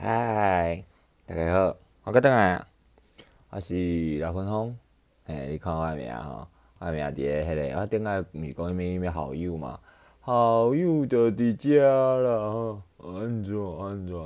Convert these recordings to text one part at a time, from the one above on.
嗨，大家好，我搁倒来啊，我是刘坤峰。你看我的名吼，我的名伫咧迄个，我顶下毋是讲咩好友嘛，好友就伫遮啦吼。安怎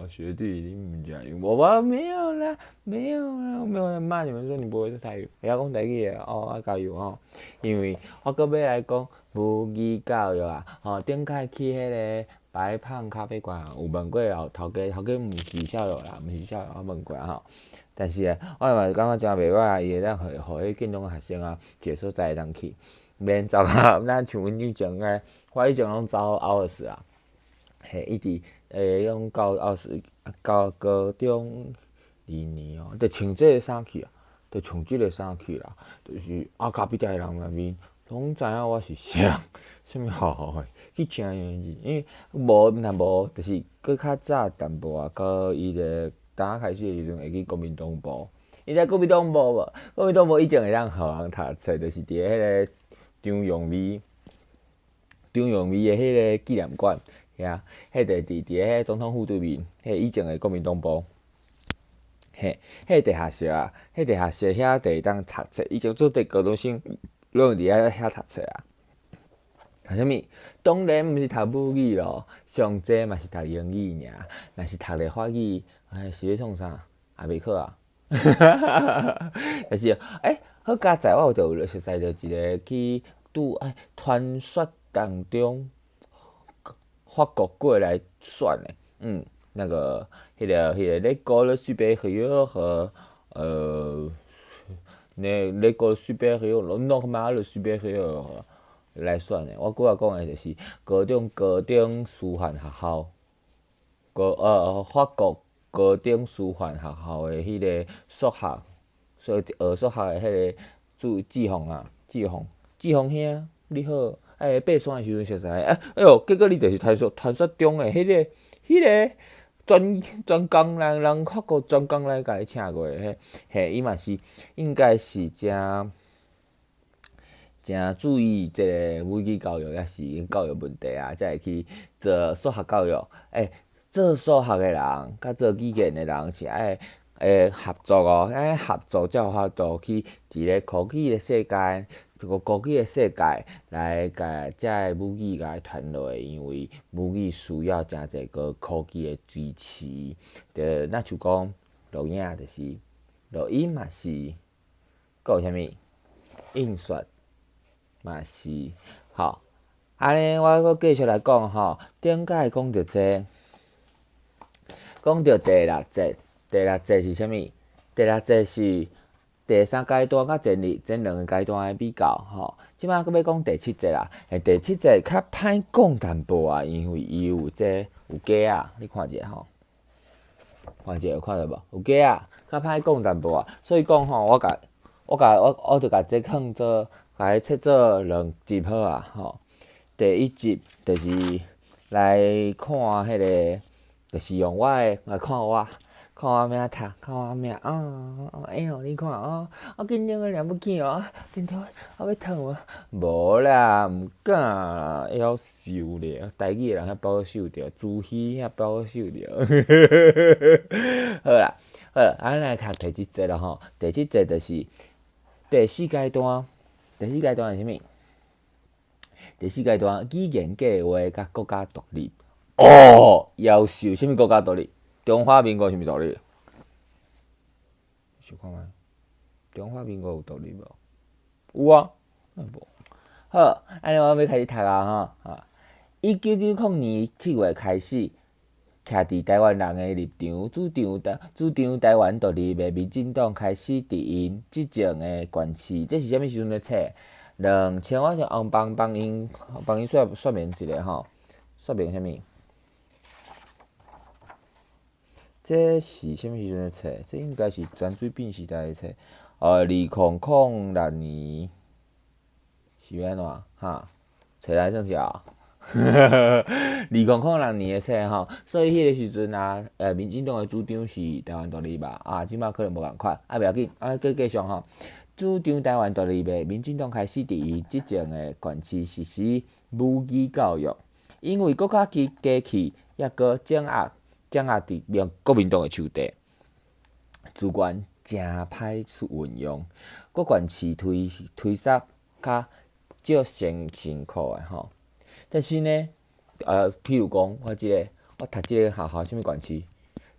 学弟你毋加油？我没有啦，没有啦，我没有在骂你们说你不会说台语，会晓讲台语的哦，要加油哦。因为我搁要来讲母语教育啊，顶摆去迄个白胖咖啡馆有问过哦，头家毋是校友啦，毋是校友，我问过吼。但是我嘛感觉真袂歹，伊会当互迄建中学生啊，一个所在会当去，免走到咱像阮以前个，我以前拢走奥尔斯啊，嘿，一直用到奥斯，到高中2年哦，着穿即个衫去啊，着穿即个衫去啦，就是隔壁台人内面拢知影我是啥，啥物好诶，去请伊，因为无，就是搁较早淡薄啊，高一个刚开始诶时阵会去国民党部，你知国民党部无？国民党部以前会当互人读册，就是伫迄个张荣美诶迄个纪念馆。遐，迄个伫迄总统府对面，迄以前诶国民党部，嘿，迄地下室啊，迄地下室遐地当读册，以前做高中生拢有伫遐读册啊。读啥物？当然毋是读母语咯，上济嘛是读英语尔。若是读咧法语，是咧创啥？也袂晓啊。但是，好佳在我有熟悉着一个去传说当中法国过来算的，迄个 l'école supérieure l'école supérieure normale supérieure 来算的。我拄仔讲的就是高中师范学校，法国高中师范学校的迄个数学，所以学数学的迄个志宏兄，你好。爬山的时阵熟悉，呦，结果你就是传说中的迄个专工人法国专工来甲你请过的，嘿，伊嘛是应该是诚注意即个母语教育，也是教育问题啊，才会去做数学教育。做数学的人甲做语言的人是合作哦，合作才有法度去伫咧科技的世界。国语的世界来甲遮个母语甲传落去，因为母语需要诚济个科技的支持。咱像讲录影就是录音嘛是，佫有啥物印刷嘛是。好，安尼我佫继续来讲吼，顶摆讲到讲到第六节是啥物？第六节是第三阶段甲前两个阶段的比较吼，即摆佫要讲第七节啦。第七节较歹讲淡薄啊，因为伊有鸡啊，你看者吼，有看到无？有鸡啊，较歹讲淡薄啊。所以讲吼，我着甲这放做，甲伊切做2集好啊吼。第一集就是来看迄个，就是用我的来看我名读，看我名你看我紧张个了不起哦，镜头我要烫无？无啦，毋敢啦，会晓受咧，台语的人遐保守着，自虚遐保守着。好啦，咱来读第七节咯吼。第七节就是第四阶段，第四阶段是啥物？第四阶段语言计划甲国家独立。夭寿，啥物国家独立？中华民国啥物独立？想看觅，中华民国有独立无？有啊，无。好，安尼我要开始读啊吼。1990年7月开始，徛伫台湾人的立场，主张台湾独立的民进党开始伫因执政的县市，这是啥物时阵的册？2000，我想帮因说明一下吼，说明啥物？这是啥物时阵的册？这应该是泉水扁时代的册。2006年是要安怎哈？找来算是啊。2006年的册吼，所以迄个时阵啊，民进党的主张是台湾独立吧？即摆可能无共款，袂要紧，继续吼。主张台湾独立的民进党开始伫伊执政的县市实施母语教育，因为国家机器抑搁掌掌握伫国民党诶手底，资源诚歹运用，各县市推塞较少辛苦诶吼。但是呢，譬如讲，我读即个学校，啥物县市？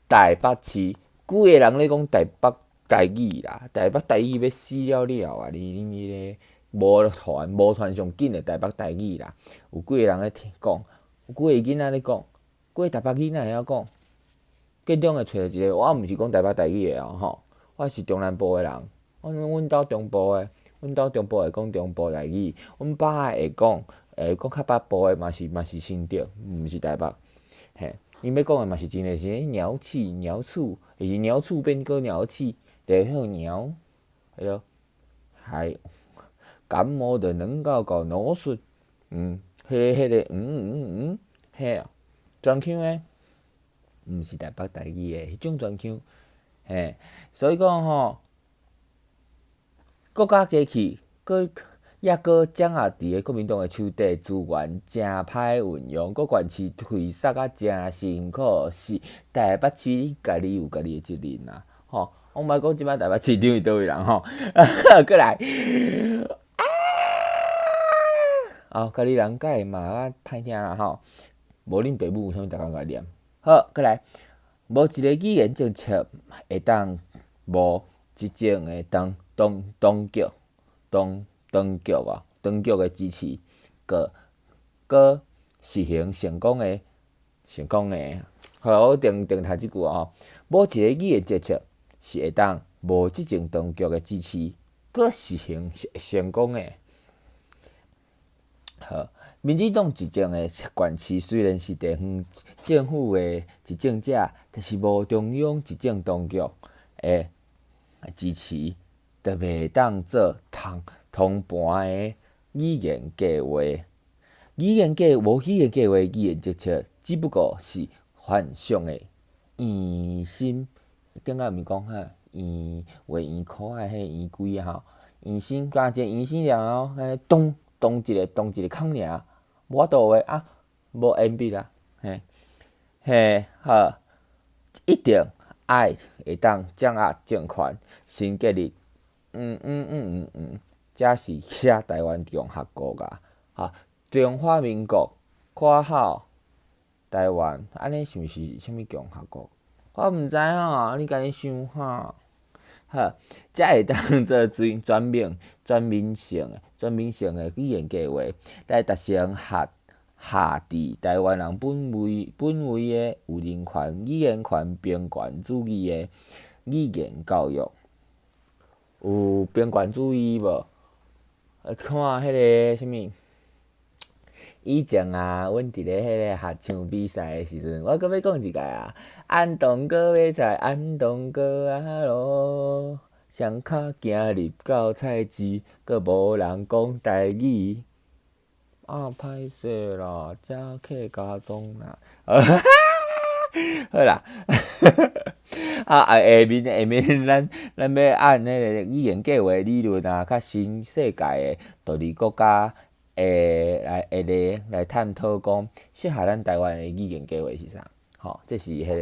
台北市，几个人咧讲台北台语啦，台北台语要死了了啊！你迄个无传上紧诶台北台语啦，有几个人咧讲，有几个囡仔咧讲，几个台北囡仔会晓讲。建中会找一个，我毋是讲台北台语诶吼，我是中南部诶人，阮兜中部诶，阮兜中部会讲中部台语，阮爸会讲较北部诶嘛是新竹，毋是台北，嘿。因要讲诶嘛是真诶，是鸟鼠，就是鸟鼠变过鸟鼠，就迄鸟，迄个还感冒的能够搞脑术，迄个迄啊，专腔诶，毋是台北台语诶，迄种专腔，嘿，所以讲吼，国家机器抑阁掌握伫个国民党诶手底，资源诚歹运用，各县市推塞啊诚辛苦，是台北市家己有家己诶责任啦，吼。我毋爱讲即摆台北市长是倒位人吼，过来，家己人改嘛啊歹听啦吼，无恁爸母有啥物逐工甲念。好，过来，无一个语言政策会当无即种诶当局诶支持，搁实行成功诶。好，我定读即句吼，无一个语言政策是会当无即种当局诶支持，搁实行成功诶。好，民进党执政诶县市虽然是地方政府诶执政者，但是无中央执政当局诶支持，就袂当做通盘诶语言计划。无语言计划语言政策，只不过是幻想诶圆心。顶下毋是讲哈画圆箍啊，迄圆规啊吼，圆心加一个圆心了后，动一个空尔，无法度诶无言笔啦，好，一定爱会当掌握政权，新建立，这是写台湾共和国啊，中华民国括号台湾，安尼是毋是啥物共和国？我毋知吼，你家己想吼。好，才会当做全民性诶语言计划，来达成下伫台湾人本位诶有人权、语言权、平权主义诶语言教育。有平权主义无？看迄个啥物？以前啊，阮伫咧迄个合唱比赛诶时阵，我阁要讲一个啊，安东哥要在安东哥啊咯，双脚行入到菜市，阁无人讲台语，歹势啦，遮客家庄啦，好啦，下面咱要按迄个语言计划理论啊，较新世界诶独立国家。来探讨讲适合咱台湾诶语言计划是啥？吼，这是迄个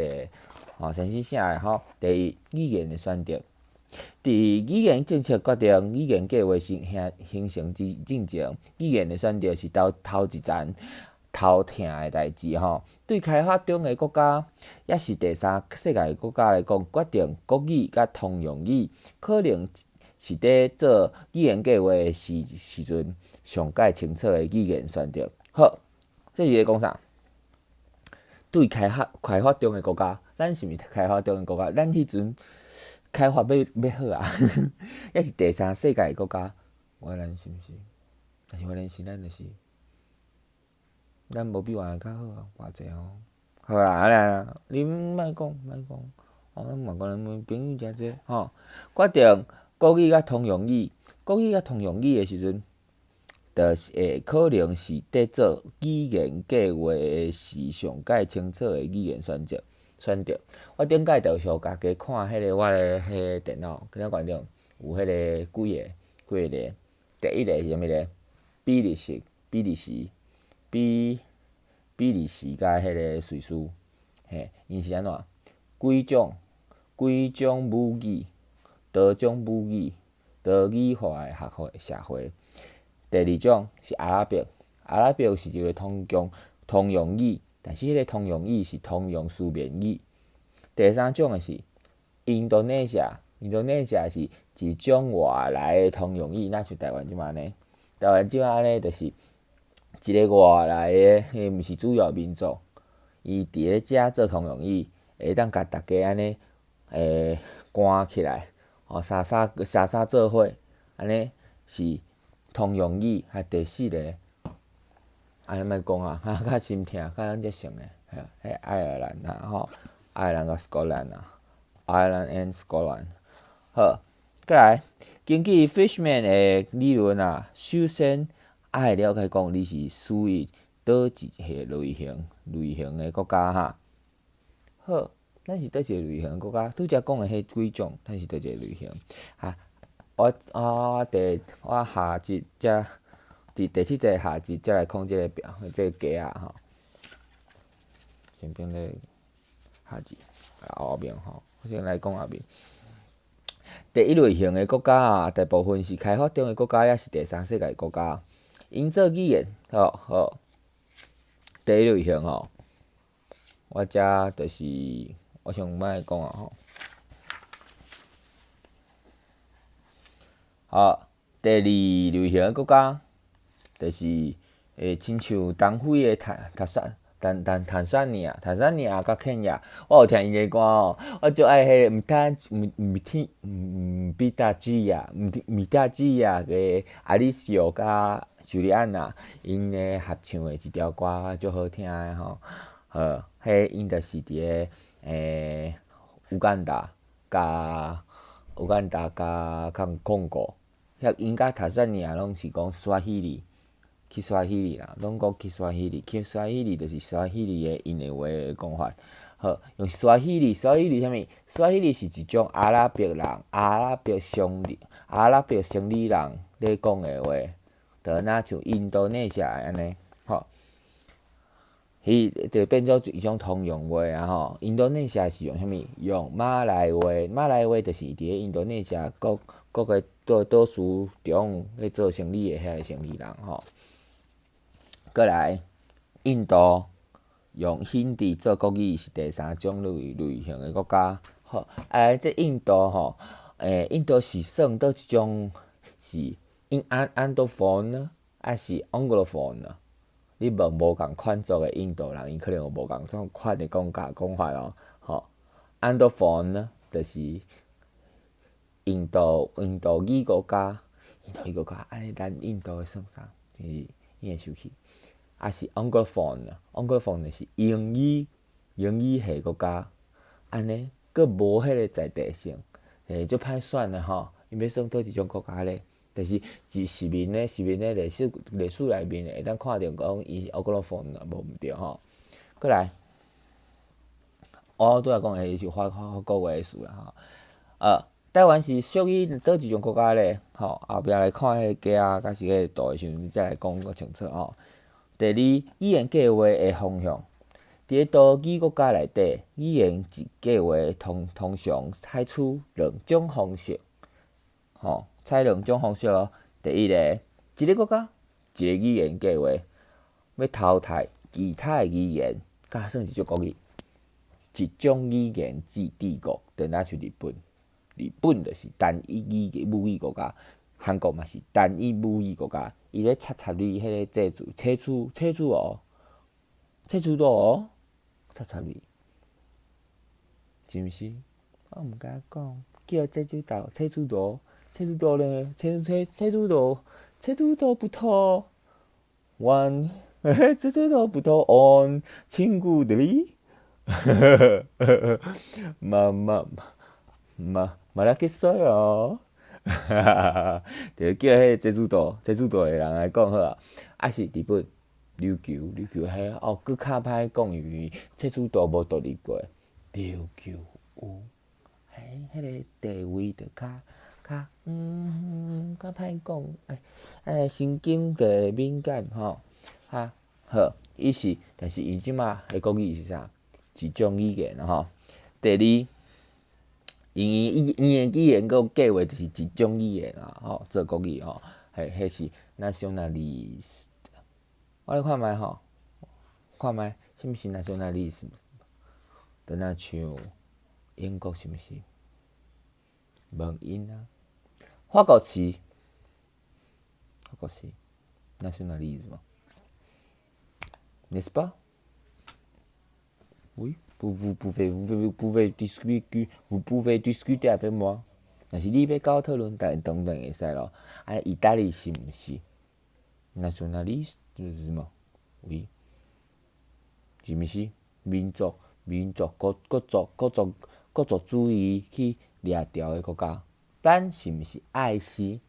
先生写诶吼。第一，语言诶选择。伫语言政策决定语言计划形成之进程，语言诶选择是头一站头疼诶代志吼。对开发中诶国家，也是第三世界国家来讲，决定国语甲通用语，可能是伫做语言计划诶时阵。上界清楚诶语言选择。好，这是咧讲啥？对开发中诶国家，咱是毋是开发中诶国家？咱迄阵开发要好啊，也是第三世界诶国家。咱是毋是？但是咱就是咱无比外人较好啊，偌济吼。好啦，安尼啦，你莫讲，咱莫讲咱朋友诚济吼。决定国语甲通用语诶时阵。就是会可能是伫做语言计划时上界清楚诶语言选择。我顶摆著小家己看迄个我诶迄个电脑，电脑馆顶有迄个几个，第一个是啥物咧？比利时甲迄个瑞士。因是安怎？几种母语，多种母语，多语化的社会。第二种是阿拉伯，阿拉伯是一个通用语，但是迄个通用语是通用书面语。第三种的是印度尼西亚，印度尼西亚是一种外来的通用语，若像台湾即嘛呢？台湾即嘛呢，就是一个外来的，伊毋是主要民族，伊伫咧遮做通用语，会当甲大家安尼关起来，沙做伙，安尼是通用语。还第四个，安尼莫讲啊，较心疼，较咱则熟诶，迄爱尔兰啊，爱尔兰甲 Scotland 啊 ，Ireland and Scotland。好，再来，根据 Fishman 的理论啊，首先爱了解讲你是属于倒一个类型的国家哈。好，咱是倒一个类型的国家？拄则讲的迄几种，咱是倒一个类型？我下集则伫第七节下集则来看即个表，即个格啊吼。先变咧下集，后面吼，我先来讲后面。第一类型的国家啊，大部分是开发中的国家，也是第三世界国家。因做语言，好。第一类型吼，我遮就是我上摆讲啊吼。好，第二类型的国家，就是亲像东非的坦桑尼亚甲肯亚，我有听因个歌哦，我足爱迄个米达基亚个阿里西奥甲叙利安娜，因个合唱的一条歌足好听的吼。迄因就是伫个乌干达甲控国，因甲坦桑尼亚拢是讲沙希里。去沙希里啦，拢讲去沙希里，就是沙希里的因的话的讲法。好，用沙希里啥物？沙希里是一种阿拉伯生理人咧讲的话，就若像印度尼西亚安尼，吼，伊就变做一种通用话啊吼。印度尼西亚是用啥物？用马来话，马来话就是伫咧印度尼西亚各个岛屿中咧做生理的遐个生理人吼。过来，印度用印地做国语是第三种类型的国家。好，这印度吼，印度是算倒一种是安多芬呢，还是 Anglophone 呢？你问无共款族的印度人，伊可能有无共种款的讲法咯。吼，安多芬呢，就是印度语国家，安尼咱印度的算啥？伊会生气。也是 Anglophone 是英语系国家，安尼佫无迄个在地性，足歹选的吼。伊要算倒一种国家咧？但是市民咧历史内面会当看着讲伊是 Anglophone 无毋对吼。过来，我拄仔讲的伊是法国话的事啦吼。台湾是属于倒一种国家咧？吼，后壁来看迄个格甲是迄个图的时阵，再来讲较清楚吼。第二，语言计划的方向，伫咧多语国家内底，语言计划通常采取两种方式，采两种方式哦。第一个，一个国家一个语言计划，要淘汰其他的语言，甲算一种国语，一种语言制帝国，就若像日本，日本就是单一母语国家。韩国嘛是单一母语国家，伊咧插你迄个制度，车主哦，插你，是毋是？我毋敢讲，叫车主咧，车主不透，one， 车主不透 on， 친구들이， 말하겠어요。就叫迄个济主岛的人来讲好啊，还是日本琉球迄佫较歹讲，因为济主岛无独立过，琉球有，迄个地位就较歹讲，神经就敏感吼，好，伊是，但是伊即马的国语是啥？一种语言吼。第二，因的语言个计划就是一种语言啊，吼，做国语吼，迄是 nationalist。我来看觅吼，看觅什么是 nationalist？ 就若像英国是毋是？蒙音啊，法国是 nationalisme， n'est-ce pas? Oui, vous pouvez discuter avec moi。若是你要甲我讨论，当然会使咯。意大利是毋是 nationalisme？ Oui， 是毋是民族国族主义去掠调的国家？咱是毋是爱是？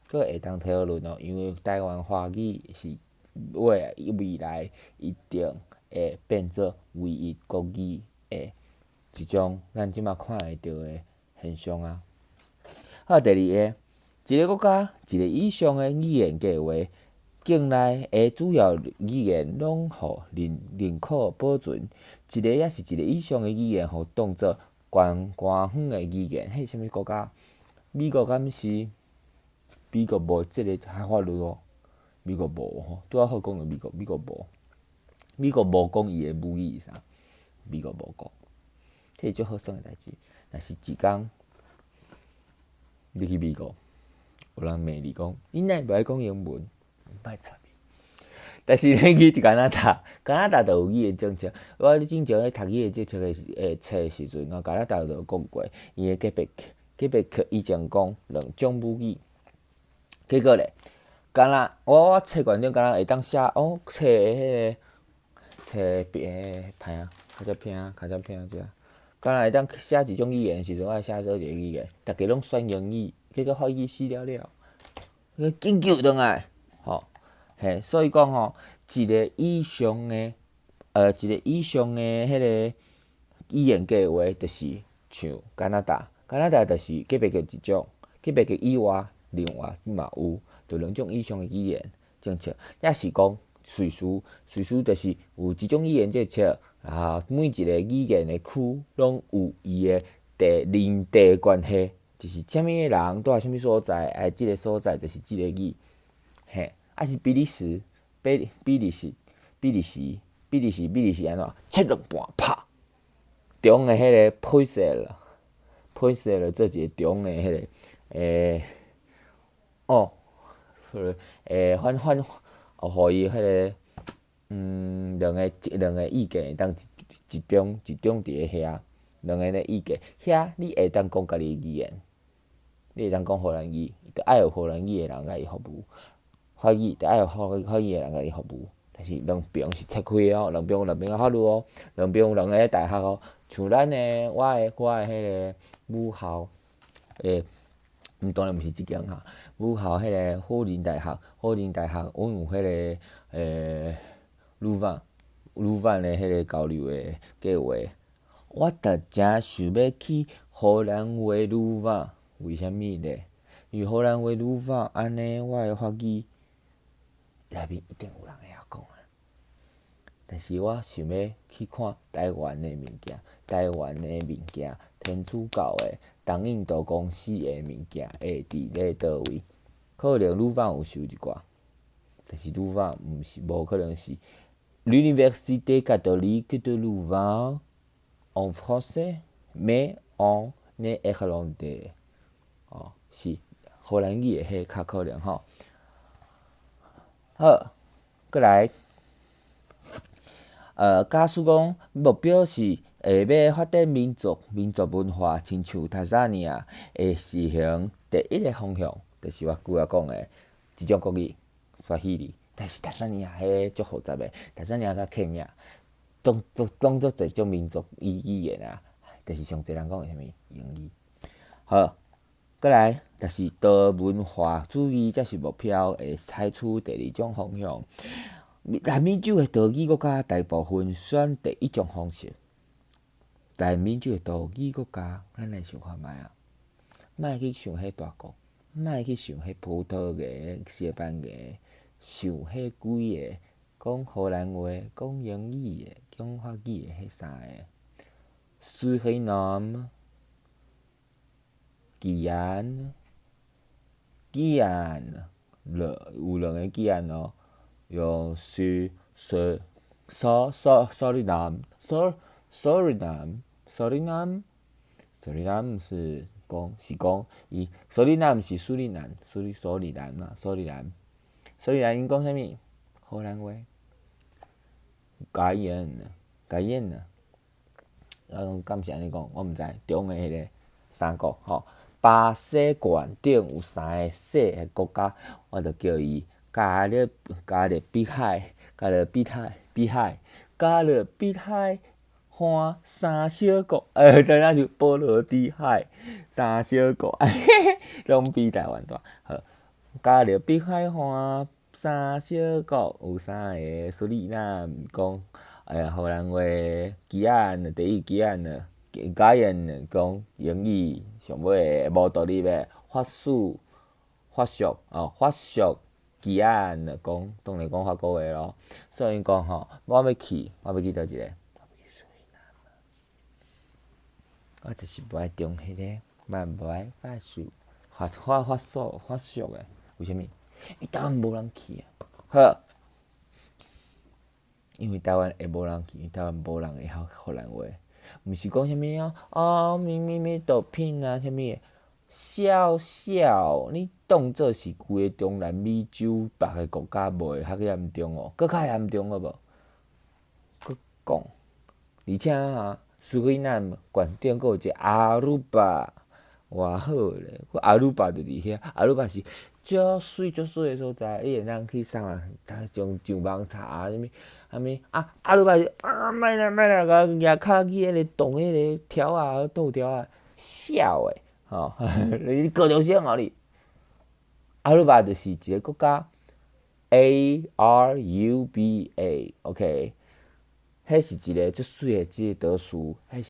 佫会当讨论咯，因为台湾华语是未来一定会变做唯一国语的一种咱即马看会到的现象啊。好，第二个，一个国家一个以上的语言计划，境内的主要语言拢互认可保存，一个也是一个以上的语言，互当作官方的语言。迄是啥物国家？美国敢是？美国无即个法律哦，美国无吼，拄仔好讲着美国无讲伊的母语啥，美国无讲，这是足好耍的代志。若是一工你去美国，有人骂你讲，你哪会袂讲英文？歹插你。但是你去加拿大，加拿大就有语言政策。我正常咧读语言政策的册的时阵，加拿大就有讲过，伊的魁北克以前讲2种母语。结果咧，我册馆长敢若会当写册的册片卡只片只，敢若会当写一种语言的时阵，我写做一个语言，逐家拢选英语，结果法语死了，紧救倒来，吼，所以讲吼，一个以上的迄个语言计划，就是像加拿大就是魁北克一种，魁北克以外。另外嘛有，就2种以上的语言政策，也是讲瑞士就是有一种语言政策，每一个语言的区拢有伊的领地关系，就是啥物人住在啥物所在，即个所在就是即个语，是比利时安怎7:30拍中的迄个配色了做一个中的迄个互伊迄个两个意见会当集中伫咧遐，两个咧意见遐你会当讲家己语言，你会当讲荷兰语，就爱有荷兰语的人甲伊服务，法语就爱有法语的人甲伊服务。但是两边是拆开哦，两边的法律哦，两边有2个大学哦，像咱的我的迄个母校当然毋是即间哈。母校迄个火林大学，阮有迄个鲁班的迄个交流的计划。我特诚想要去荷兰话鲁班，为虾米呢？因为荷兰话鲁班安尼，我的法语内面一定有人会晓讲啊。但是我想要去看台湾的物件，天主教的东印度公司的物件会伫咧倒位？可能鲁班有收一寡，但是鲁班无可能是 l'Université catholique de Louvain en français, mais en néerlandais。是荷兰语的迄较可能吼。好，过来，假使讲目标是要发展民族文化，亲像塔萨尼亚会实行第一个方向，就是我拄仔讲的一种国语，Swahili。但是塔萨尼亚迄足复杂的，塔萨尼亚甲肯亚当做一种民族语言啊，就是上侪人讲的啥物英语。好，过来，就是多文化主义才是目标，会采取第2种方向。南美洲的岛屿国家大部分选第1种方式。南美洲的岛屿国家，咱来想看觅啊，莫去想迄大国，莫去想迄葡萄牙、西班牙，想迄几个讲荷兰话、讲英语的、讲法语的迄三个。Suriname、Guyane，有两个吉安哦，有Suriname 是讲伊Suriname 是苏里南嘛，苏里南因讲啥物？荷兰话，Guyane，敢是安尼讲，我毋知。中诶迄个三国吼，巴西县顶有三个小诶国家，我着叫伊加勒比海换三小国，当然就波罗的海三小国，拢比台湾大。好，加勒比海换三小国，有三个苏里南讲荷兰话，吉安第一吉安讲英语，上尾无独立诶法属吉安讲当然讲法国话咯。所以讲吼，我要去倒一个？我就是无爱中迄个，无爱法属诶，为虾米？因为台湾无人去啊。好，因为台湾会无人去，因为台湾无人会晓荷兰话。毋是讲啥物咪毒品啊，啥物笑，你当做是规个中南美洲别个国家无较严重哦，搁较严重好无？搁讲，而且苏菲南县顶阁有一个阿鲁巴，偌好咧！阿鲁巴就伫遐，阿鲁巴是足水诶所在，你会当去送种上网查啥物阿鲁巴是莫啦，甲举骹去迄个动迄个条啊，倒条啊，笑诶！吼，你高中生哦你。阿鲁巴就是一个国家 ，Aruba，OK，迄是一个足水诶一个岛屿，迄